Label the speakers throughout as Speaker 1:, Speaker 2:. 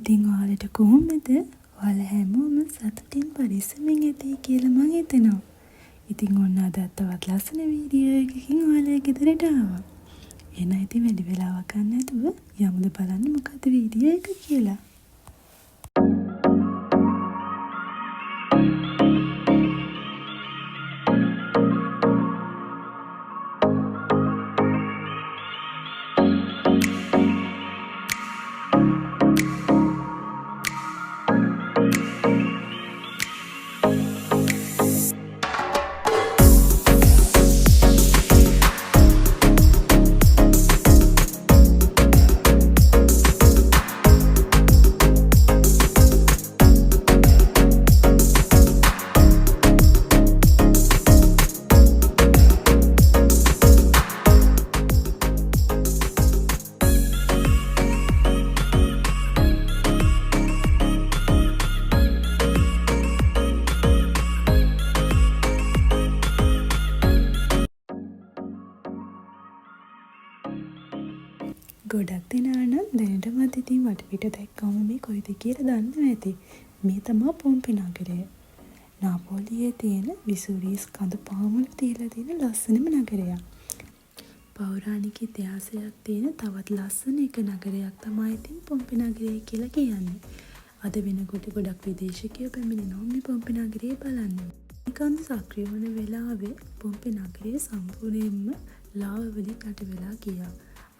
Speaker 1: ඉතින් ඔයාලට කොහොමද? ඔයාලා හැමෝම සතුටින් පරිස්සමින් ඇති කියලා මං හිතනවා. ඉතින් ඔන්න අදත් තවත් ලස්සන වීඩියෝ එකකින් ඔයාලා ගෙදරට ආවා. එහෙනම් ඉතින් වැඩි වෙලාවක් ගන්න නැතුව යමුද බලන්න මොකද්ද වීඩියෝ එක කියලා. ගොඩක් දෙනා නම් දැනටමත් ඉතින් වටපිට දැක්කම මේ කොයිද කියලා දන්නවා ඇති. මේ තමයි පොම්පි නගරය. නාපෝලියේ තියෙන විසුරියස් කඳු පාමුල තියලා තියෙන ලස්සනම නගරයක්. පෞරාණික ඉතිහාසයක් තියෙන තවත් ලස්සන එක නගරයක් තමයි ඉතින් පොම්පි නගරය කියලා කියන්නේ. අද වෙනකොට ගොඩක් විදේශිකයෝ පැමිණෙනවා මේ පොම්පි නගරය බලන්න. නිකන් සක්‍රිය වන වෙලාවේ පොම්පි නගරය සම්පූර්ණයෙන්ම ලාව වලින් යට වෙලා ගියා.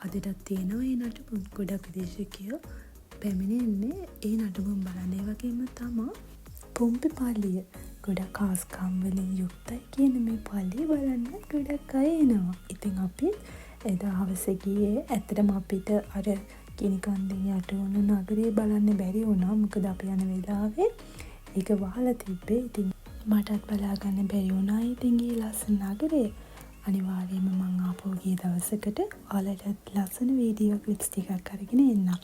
Speaker 1: අදටත් තියෙනවා ඒ නටබුන්. ගොඩක් විදේශිකයෝ පැමිණෙන්නේ ඒ නටබුන් බලන්න. ඒ වගේම තමයි පොම්පි පල්ලිය. ගොඩක් කාස්කම් වලින් යුක්තයි කියන මේ පල්ලිය බලන්න ගොඩක් අය එනවා. ඉතින් අපි එදා හවස ගියේ ඇත්තටම අපිට අර කිනිකන්දෙන් යට වුණ නගරය බලන්න බැරි වුණා. මොකද අපි යන වෙලාවේ ඒක වහලා තිබ්බේ. ඉතින් මටත් බලා ගන්න බැරි වුණා. ඉතින් ඒ ලස්සන නගරය අනිවාර්යයෙන්ම මං ආපහු ගිය දවසකට ඔයාලට ලස්සන වීඩියෝ ක්ලිප්ස් ටිකක් අරගෙන එන්නම්.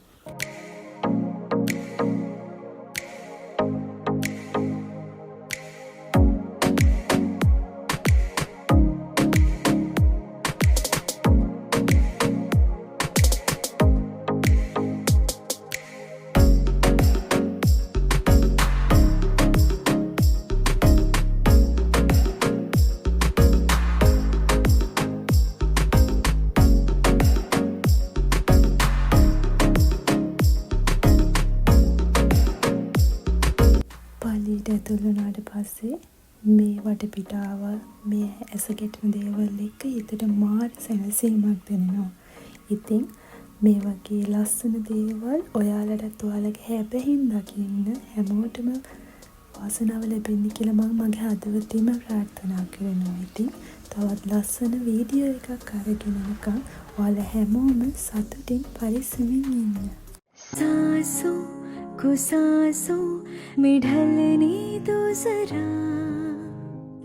Speaker 1: ඇතුළු වුණාට පස්සේ මේ වටපිටාව මේ ඇසගැටෙන දේවල් එක්ක හිතට මාර සැනසීමක් දැනෙනවා. ඉතින් මේ වගේ ලස්සන දේවල් ඔයාලටත් ඔයාලගේ හැබැහින් දකින්න හැමෝටම වාසනාව ලැබෙන්න කියලා මම මගේ හදවතින්ම ප්‍රාර්ථනා කරනවා. ඉතින් තවත් ලස්සන වීඩියෝ එකක් අරගෙන එනකම් ඔයාලා හැමෝම සතුටින් පරිස්සමින් ඉන්න.
Speaker 2: सांसों को सांसों में ढलने दो जरा,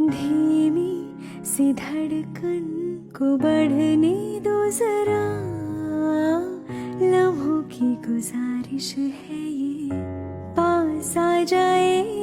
Speaker 2: धीमी सी धड़कन को बढ़ने दो जरा, लम्हों की गुजारिश है ये पास आ जाए